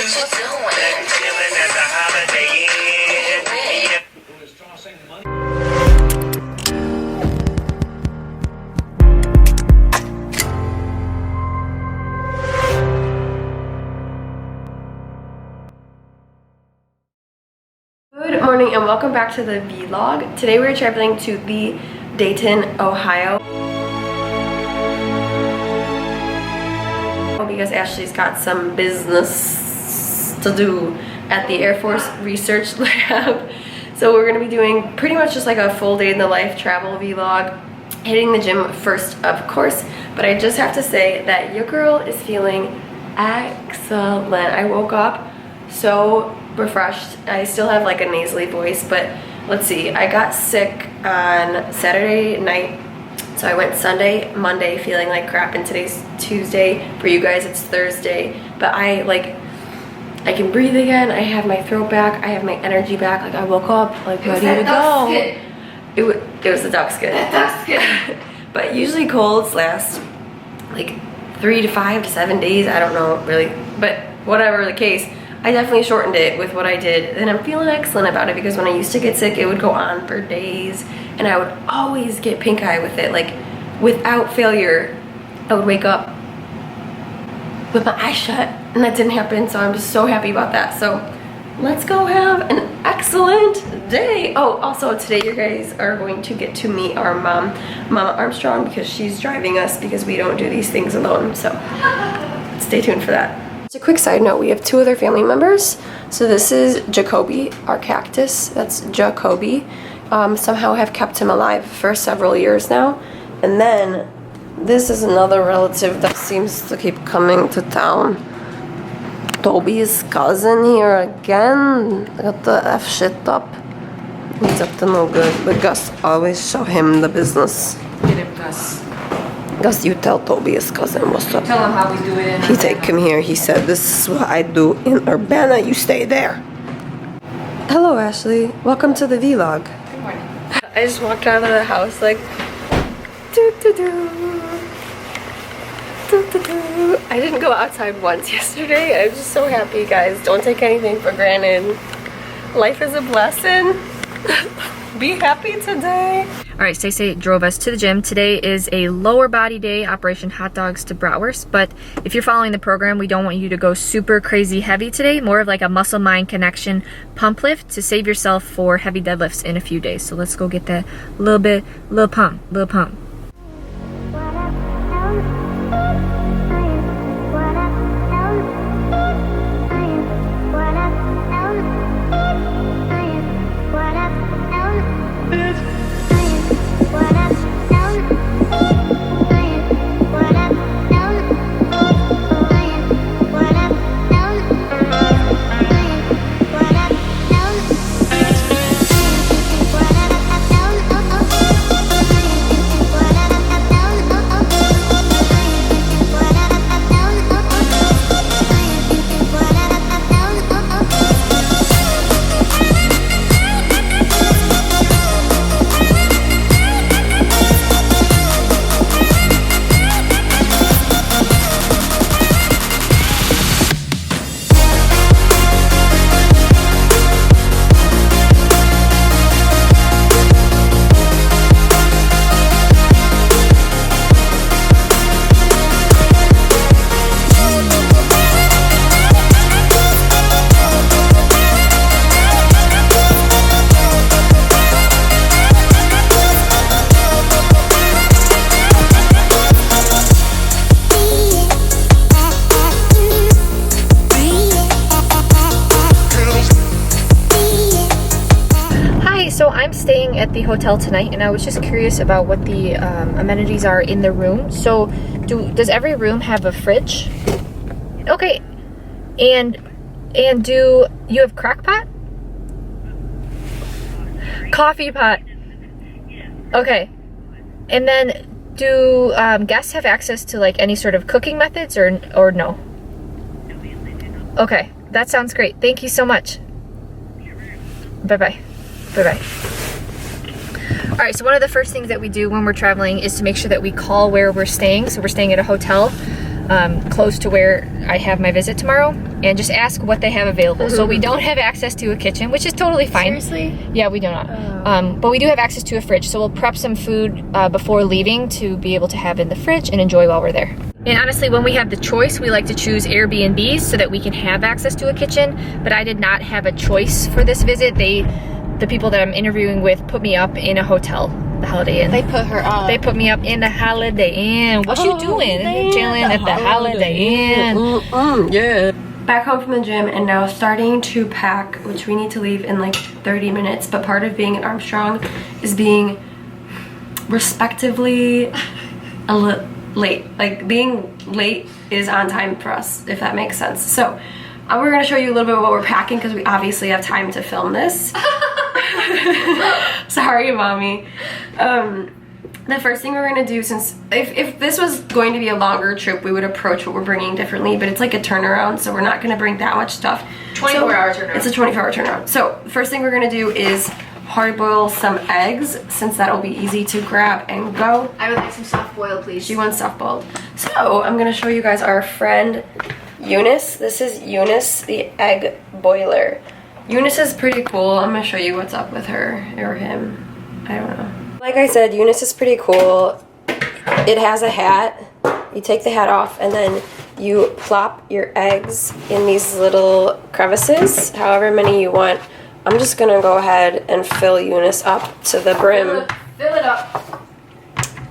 Good morning and welcome back to the vlog. Today we're traveling to the Dayton, Ohio. Because Ashley's got some business to do at the Air Force Research Lab. So we're gonna be doing pretty much just like a full day in the life travel vlog. Hitting the gym first, of course, but I just have to say that your girl is feeling excellent. I woke up so refreshed. I still have like a nasally voice, but let's see. I got sick on Saturday night, so I went Sunday, Monday feeling like crap, and today's Tuesday. For you guys, it's Thursday, but I can breathe again. I have my throat back. I have my energy back. Like I woke up like ready to go. It was the duck skin. Duck skin. But usually colds last like 3 to 5 to 7 days. I don't know really, but whatever the case, I definitely shortened it with what I did, and I'm feeling excellent about it because when I used to get sick, it would go on for days, and I would always get pink eye with it. Like, without failure, I would wake up with my eyes shut, and that didn't happen, so I'm just so happy about that. So, let's go have an excellent day. Oh, also today you guys are going to get to meet our mom, Mama Armstrong, because she's driving us because we don't do these things alone, so stay tuned for that. Just a quick side note, we have 2 other family members. So this is Jacoby, our cactus. That's Jacoby. Somehow have kept him alive for several years now. And then this is another relative that seems to keep coming to town. Toby's cousin here again. Got the F shit up. He's up to no good. But Gus always show him the business. Get him, Gus. Gus, you tell Toby his cousin what's up. Tell him how we do it in He take him here. He said, this is what I do in Urbana. You stay there. Hello, Ashley. Welcome to the vlog. Good morning. I just walked out of the house like, doo-doo-doo. Doo-doo-doo. I didn't go outside once yesterday. I'm just so happy, guys. Don't take anything for granted. Life is a blessing. Be happy today. All right, Stacey drove us to the gym. Today is a lower body day, Operation Hot Dogs to Bratwurst. But if you're following the program, we don't want you to go super crazy heavy today. More of like a muscle-mind connection pump lift to save yourself for heavy deadlifts in a few days. So let's go get that little pump. So I'm staying at the hotel tonight, and I was just curious about what the amenities are in the room. So does every room have a fridge? Okay. And do you have crock pot? Coffee pot. Okay. And then do guests have access to like any sort of cooking methods or no? Okay, that sounds great. Thank you so much. Bye-bye. Bye-bye. All right, so one of the first things that we do when we're traveling is to make sure that we call where we're staying. So we're staying at a hotel. close to where I have my visit tomorrow, and just ask what they have available. So we don't have access to a kitchen, which is totally fine. Seriously? Yeah, we do not. But we do have access to a fridge, so we'll prep some food before leaving to be able to have in the fridge and enjoy while we're there. And honestly, when we have the choice, we like to choose Airbnbs so that we can have access to a kitchen, but I did not have a choice for this visit. The people that I'm interviewing with put me up in a hotel, the Holiday Inn. They put her up. They put me up in the Holiday Inn. What you doing? Chilling at the Holiday Inn. Yeah. Back home from the gym and now starting to pack, which we need to leave in like 30 minutes. But part of being an Armstrong is being respectively late. Like being late is on time for us, if that makes sense. So we're gonna show you a little bit of what we're packing because we obviously have time to film this. Sorry, mommy. The first thing we're gonna do, since if this was going to be a longer trip, we would approach what we're bringing differently, but it's like a turnaround, so we're not gonna bring that much stuff. 24-hour turnaround. It's a 24-hour turnaround. So the first thing we're gonna do is hard boil some eggs, since that'll be easy to grab and go. I would like some soft boiled, please. She wants soft boiled. So I'm gonna show you guys our friend Eunice. This is Eunice, the egg boiler. Eunice is pretty cool. I'm gonna show you what's up with her or him. I don't know. Like I said, Eunice is pretty cool. It has a hat. You take the hat off and then you plop your eggs in these little crevices, however many you want. I'm just gonna go ahead and fill Eunice up to the brim. Fill it up.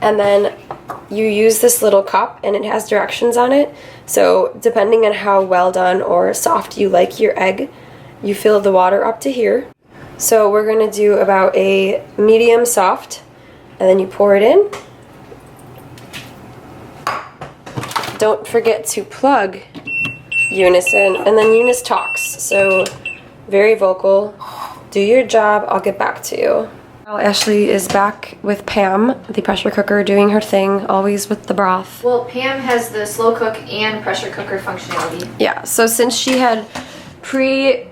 And then you use this little cup and it has directions on it. So depending on how well done or soft you like your egg, you fill the water up to here. So we're gonna do about a medium soft, and then you pour it in. Don't forget to plug Eunice in, and then Eunice talks, so very vocal. Do your job, I'll get back to you. Well, Ashley is back with Pam, the pressure cooker, doing her thing, always with the broth. Well, Pam has the slow cook and pressure cooker functionality. Yeah, so since she had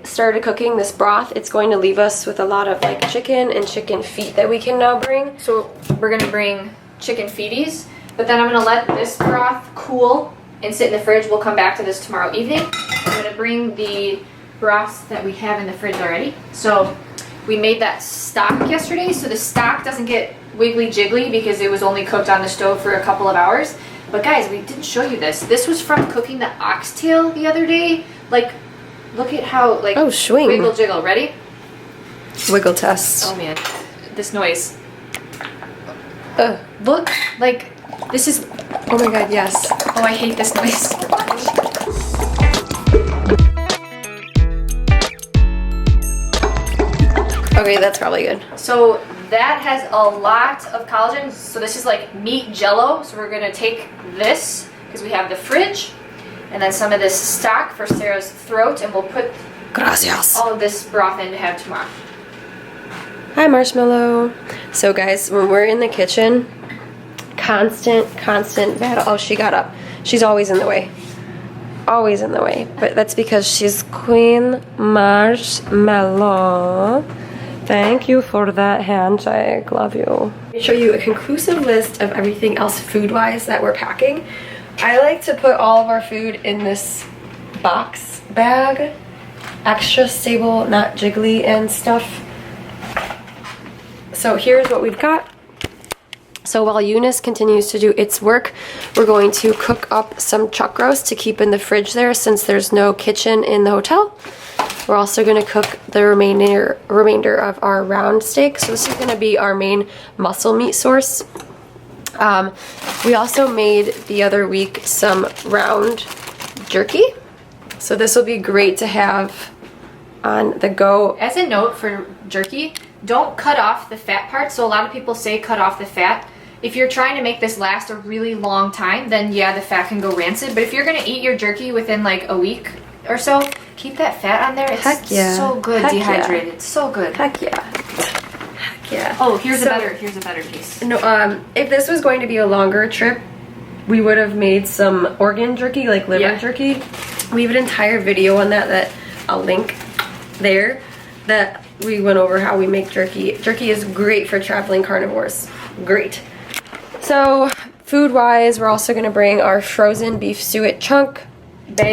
started cooking this broth, it's going to leave us with a lot of like chicken and chicken feet that we can now bring. So we're gonna bring chicken feeties, but then I'm gonna let this broth cool and sit in the fridge. We'll come back to this tomorrow evening. I'm gonna bring the broths that we have in the fridge already. So we made that stock yesterday, so the stock doesn't get wiggly jiggly because it was only cooked on the stove for a couple of hours. But guys, we didn't show you this. This was from cooking the oxtail the other day. Like, look at how, like, oh, swing. Wiggle jiggle. Ready? Wiggle test. Oh man, this noise. Ugh. Look, like, this is, Oh my god, yes. oh, I hate this noise. Okay, that's probably good. So that has a lot of collagen. So this is like meat jello. So we're gonna take this, because we have the fridge, and then some of this stock for Sarah's throat, and we'll put Gracias. all of this broth in to have tomorrow. Hi, Marshmallow. So guys, when we're in the kitchen, constant battle. Oh, she got up. She's always in the way. Always in the way. But that's because she's Queen Marshmallow. Thank you for that handshake. Love you. Let me show you a conclusive list of everything else food-wise that we're packing. I like to put all of our food in this box bag. Extra stable, not jiggly and stuff. So here's what we've got. So while Eunice continues to do its work, we're going to cook up some chuck roast to keep in the fridge there since there's no kitchen in the hotel. We're also going to cook the remainder of our round steak. So this is going to be our main muscle meat source. We also made the other week some round jerky. So this will be great to have on the go. As a note for jerky, don't cut off the fat part. So a lot of people say cut off the fat. If you're trying to make this last a really long time, then yeah, the fat can go rancid. But if you're gonna eat your jerky within like a week or so, keep that fat on there. It's Heck yeah. so good. Heck dehydrated. yeah. It's so good. Heck yeah. Heck yeah. Oh, here's a better piece. No, if this was going to be a longer trip, we would have made some organ jerky, like liver jerky. We have an entire video on that I'll link there, that we went over how we make jerky. Jerky is great for traveling carnivores. Great. So food-wise, we're also gonna bring our frozen beef suet chunk,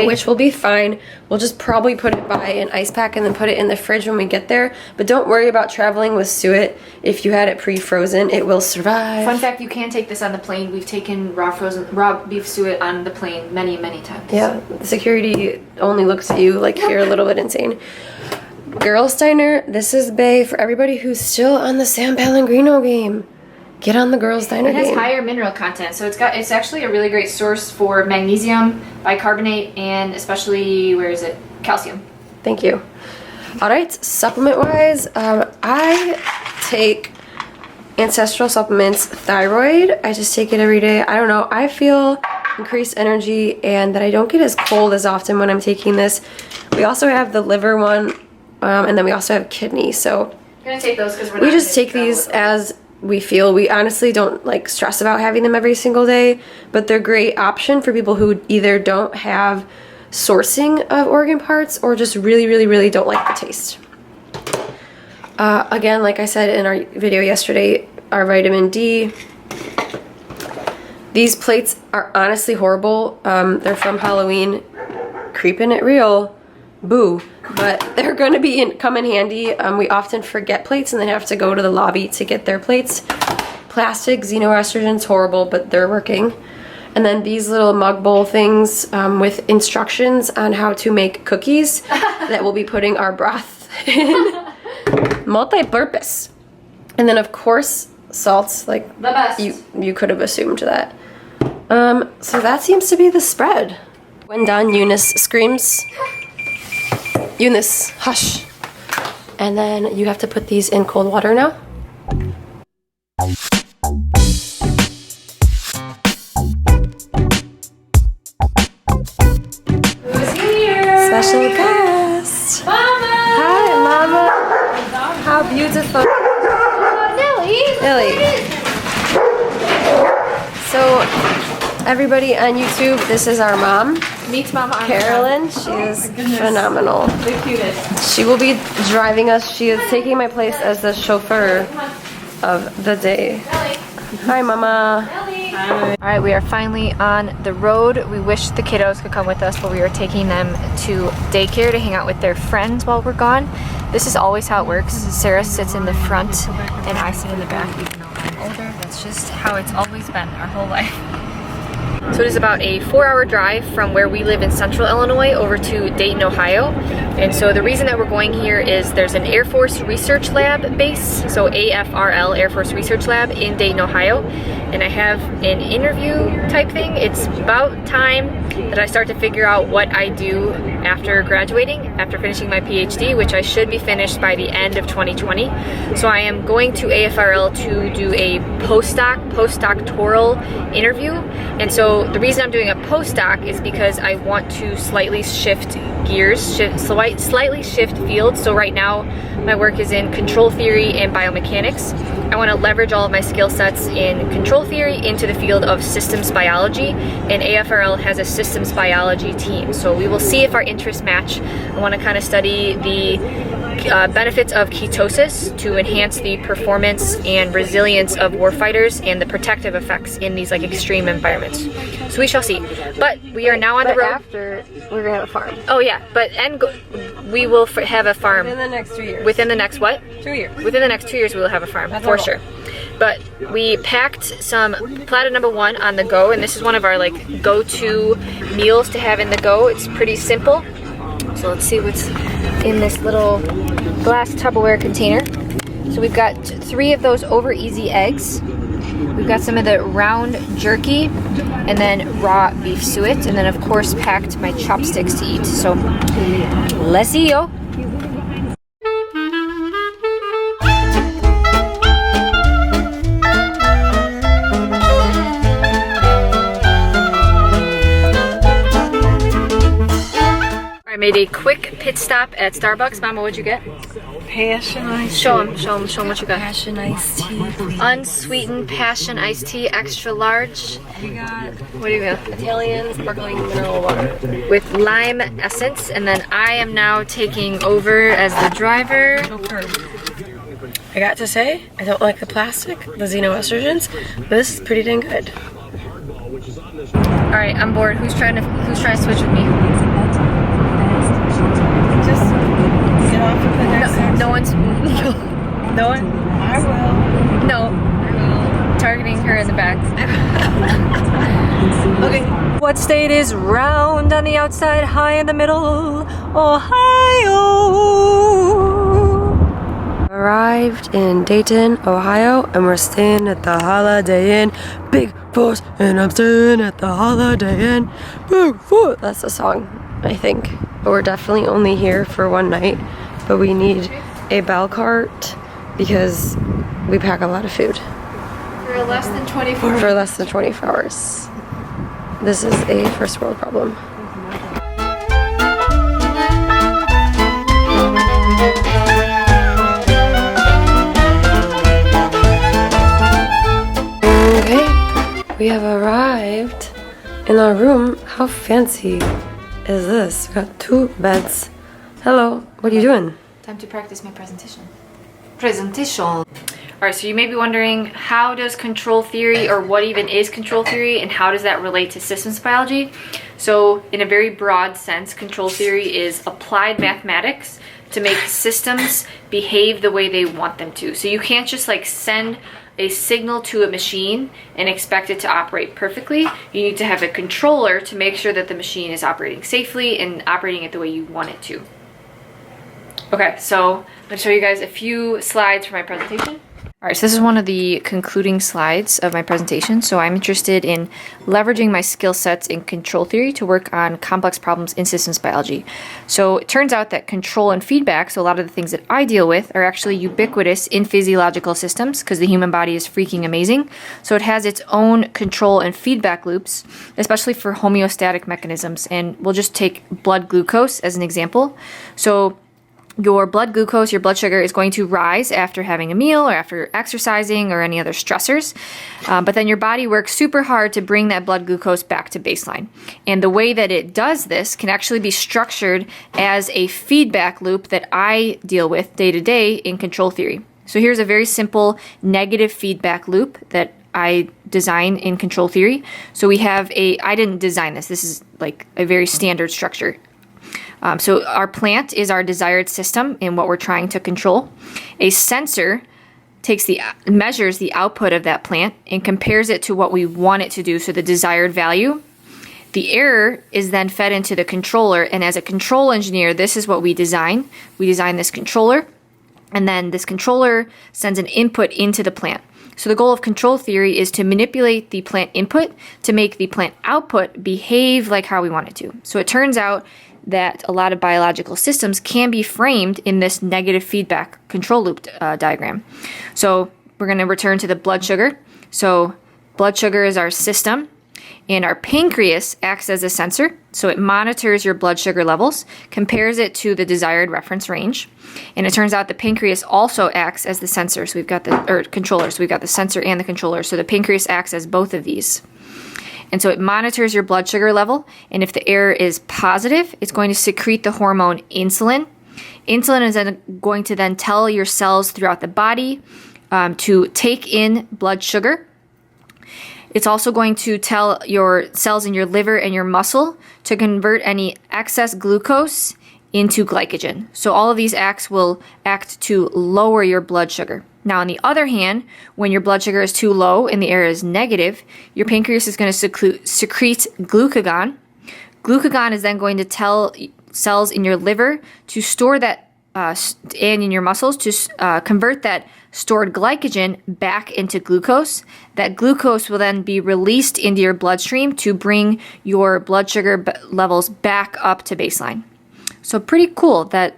which will be fine. We'll just probably put it by an ice pack and then put it in the fridge when we get there. But don't worry about traveling with suet. If you had it pre-frozen, it will survive. Fun fact, you can take this on the plane. We've taken raw beef suet on the plane many, many times. Yeah, the security only looks at you like you're a little bit insane. Girls Diner, this is bae for everybody who's still on the San Pellegrino game. Get on the Girls Diner game. It has higher mineral content, so it's actually a really great source for magnesium, bicarbonate, and especially, where is it? Calcium. Thank you. All right, supplement-wise, I take Ancestral Supplements Thyroid. I just take it every day. I don't know, I feel increased energy and that I don't get as cold as often when I'm taking this. We also have the liver one, and then we also have kidney, so I'm gonna take those because we just take these as we feel. We honestly don't like stress about having them every single day, but they're a great option for people who either don't have sourcing of organ parts or just really don't like the taste. Again, like I said in our video yesterday, our vitamin D. These plates are honestly horrible. They're from Halloween. Creeping it real. Boo. But they're going to come in handy. We often forget plates and then have to go to the lobby to get their plates. Plastic xenoestrogen's horrible, but they're working. And then these little mug bowl things with instructions on how to make cookies that we'll be putting our broth in. Multi-purpose. And then of course salts, like the best. You could have assumed that. So that seems to be the spread. When done, Eunice screams. Eunice, hush. And then you have to put these in cold water now. Who's here? Special guest. Mama! Hi, Mama. How beautiful. Lily. So, everybody on YouTube, this is our mom. Meet Mama Carolyn. She is phenomenal. The cutest. She will be driving us. She is taking my place as the chauffeur of the day. Hi, Mama. Alright, we are finally on the road. We wish the kiddos could come with us, but we are taking them to daycare to hang out with their friends while we're gone. This is always how it works. Sarah sits in the front and I sit in the back, even though I'm older. That's just how it's always been our whole life. So it is about a 4-hour drive from where we live in central Illinois over to Dayton, Ohio. And so the reason that we're going here is there's an Air Force Research Lab base, so AFRL, Air Force Research Lab in Dayton, Ohio. And I have an interview type thing. It's about time that I start to figure out what I do after graduating, after finishing my PhD, which I should be finished by the end of 2020. So I am going to AFRL to do a postdoctoral interview. And so the reason I'm doing a postdoc is because I want to slightly shift gears, slightly shift fields. So right now my work is in control theory and biomechanics. I want to leverage all of my skill sets in control theory into the field of systems biology, and AFRL has a systems biology team. So we will see if our interests match. I want to kind of study the benefits of ketosis to enhance the performance and resilience of warfighters and the protective effects in these like extreme environments. So we shall see. But we are now on the road. After, we're gonna have a farm. Oh yeah, but we will have a farm Within the next 2 years. within the next what? 2 years. Within the next 2 years we will have a farm, That's for normal. sure. But we packed some Platta #1 on the go, and this is one of our like go-to meals to have in the go. It's pretty simple. So let's see what's in this little glass Tupperware container. So we've got 3 of those over easy eggs. We've got some of the round jerky, and then raw beef suet, and then of course packed my chopsticks to eat. So let's see, yo. I made a quick pit stop at Starbucks. Mama, what'd you get? Passion iced tea. Show them what you got. Passion iced tea, please. Unsweetened passion iced tea, extra large. We got What do you got? Italian sparkling mineral water. With lime essence, and then I am now taking over as the driver. I got to say, I don't like the plastic, the xenoestrogens, but this is pretty dang good. All right, I'm bored. Who's trying to switch with me? Just get off of the next No one's. No one. I will. No. Targeting her in the back. Okay. What state is round on the outside, high in the middle? Ohio. Arrived in Dayton, Ohio, and we're staying at the Holiday Inn. Big Force, and I'm staying at the Holiday Inn. Big Force. That's the song, I think. But we're definitely only here for one night. But we need a bell cart because we pack a lot of food. For less than 24 hours. For less than 24 hours. This is a first world problem. Okay, we have arrived in our room. How fancy is this? We got 2 beds. Hello, what are you doing? Time to practice my presentation. All right, so you may be wondering, how does control theory, or what even is control theory, and how does that relate to systems biology? So in a very broad sense, control theory is applied mathematics to make systems behave the way they want them to. So you can't just like send a signal to a machine and expect it to operate perfectly. You need to have a controller to make sure that the machine is operating safely and operating it the way you want it to. Okay, so I'm gonna show you guys a few slides for my presentation. All right, so this is one of the concluding slides of my presentation. So I'm interested in leveraging my skill sets in control theory to work on complex problems in systems biology. So it turns out that control and feedback, so a lot of the things that I deal with, are actually ubiquitous in physiological systems because the human body is freaking amazing. So it has its own control and feedback loops, especially for homeostatic mechanisms. And we'll just take blood glucose as an example. So your blood glucose, your blood sugar, is going to rise after having a meal or after exercising or any other stressors. But then your body works super hard to bring that blood glucose back to baseline. And the way that it does this can actually be structured as a feedback loop that I deal with day to day in control theory. So here's a very simple negative feedback loop that I design in control theory. So we have I didn't design this. This is like a very standard structure. So our plant is our desired system in what we're trying to control. A sensor measures the output of that plant and compares it to what we want it to do, so the desired value. The error is then fed into the controller, and as a control engineer, this is what we design. We design this controller, and then this controller sends an input into the plant. So the goal of control theory is to manipulate the plant input to make the plant output behave like how we want it to. So it turns out that a lot of biological systems can be framed in this negative feedback control loop diagram. So we're going to return to the blood sugar. So blood sugar is our system, and our pancreas acts as a sensor. So it monitors your blood sugar levels, compares it to the desired reference range, and it turns out the pancreas also acts as the sensor. So we've got controller. So we've got the sensor and the controller. So the pancreas acts as both of these. And so it monitors your blood sugar level, and if the error is positive, it's going to secrete the hormone insulin. Insulin is then going to then tell your cells throughout the body to take in blood sugar. It's also going to tell your cells in your liver and your muscle to convert any excess glucose into glycogen. So all of these acts will act to lower your blood sugar. Now, on the other hand, when your blood sugar is too low and the error is negative, your pancreas is going to secrete glucagon. Glucagon is then going to tell cells in your liver to store that and in your muscles to convert that stored glycogen back into glucose. That glucose will then be released into your bloodstream to bring your blood sugar levels back up to baseline. So pretty cool that,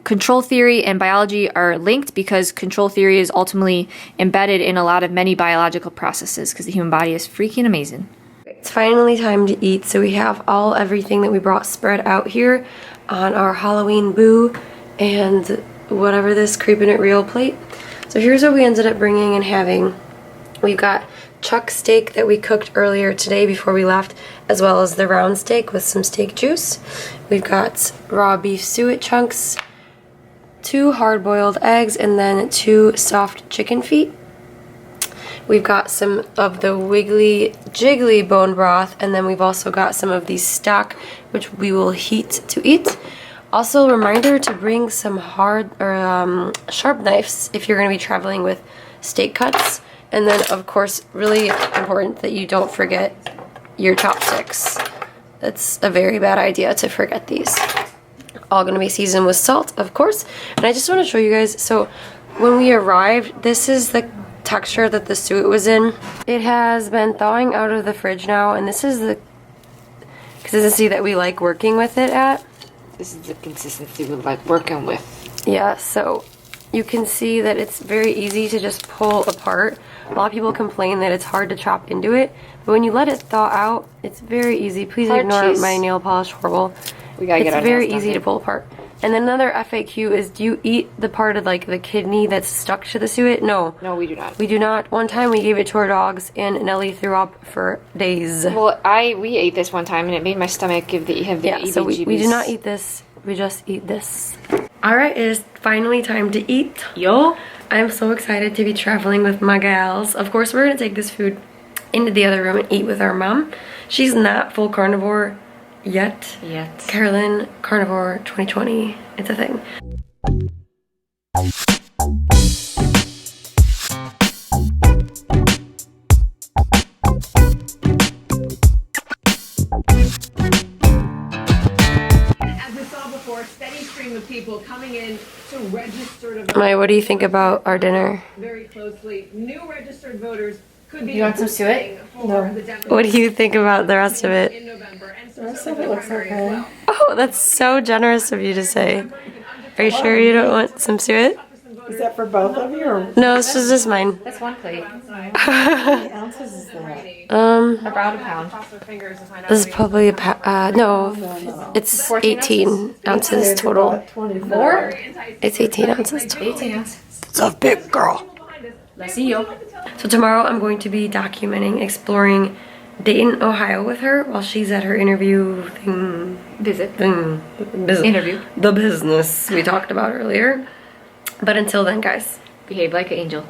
control theory and biology are linked, because control theory is ultimately embedded in a lot of many biological processes, because the human body is freaking amazing. It's finally time to eat, so we have everything that we brought spread out here on our Halloween boo and whatever this Creepin' It Real plate. So here's what we ended up bringing and having. We've got chuck steak that we cooked earlier today before we left, as well as the round steak with some steak juice. We've got raw beef suet chunks, 2 hard-boiled eggs, and then 2 soft chicken feet. We've got some of the Wiggly Jiggly bone broth, and then we've also got some of the stock, which we will heat to eat. Also, reminder to bring some hard or sharp knives if you're going to be traveling with steak cuts. And then, of course, really important that you don't forget your chopsticks. That's a very bad idea to forget these. All going to be seasoned with salt, of course. And I just want to show you guys, so when we arrived, this is the texture that the suet was in. It has been thawing out of the fridge now, and this is the consistency that we like working with it at. This is the consistency we like working with. Yeah, so you can see that it's very easy to just pull apart. A lot of people complain that it's hard to chop into it, but when you let it thaw out, it's very easy. Please ignore my nail polish horrible. We gotta get our It's very nails easy done, to pull apart. And then another FAQ is, do you eat the part of like the kidney that's stuck to the suet? No. No, we do not. We do not. One time we gave it to our dogs and Nellie threw up for days. Well, we ate this one time and it made my stomach have the EBGBs. So we do not eat this. We just eat this. Alright, it is finally time to eat. Yo. I'm so excited to be traveling with my gals. Of course, we're going to take this food into the other room and eat with our mom. She's not full carnivore yet. Carolyn, Carnivore 2020. It's a thing. Steady stream of people coming in to register to vote. Maya, what do you think about our dinner? Very closely. New registered voters could be. You want some suet? No. What do you think about the rest of it? In November, and so it looks okay. As well. Oh, that's so generous of you to say. Are you sure you don't want some suet? Is that for both of you, or No, this is just mine. That's one plate. how many ounces is that? About a pound. This is probably a no, it's 18 ounces total. 24? It's 18 ounces total. 18 ounces. It's a big girl. Let's see you. So tomorrow I'm going to be documenting, exploring Dayton, Ohio with her while she's at her interview thing. Interview. The business we talked about earlier. But until then, guys. Behave like an angel.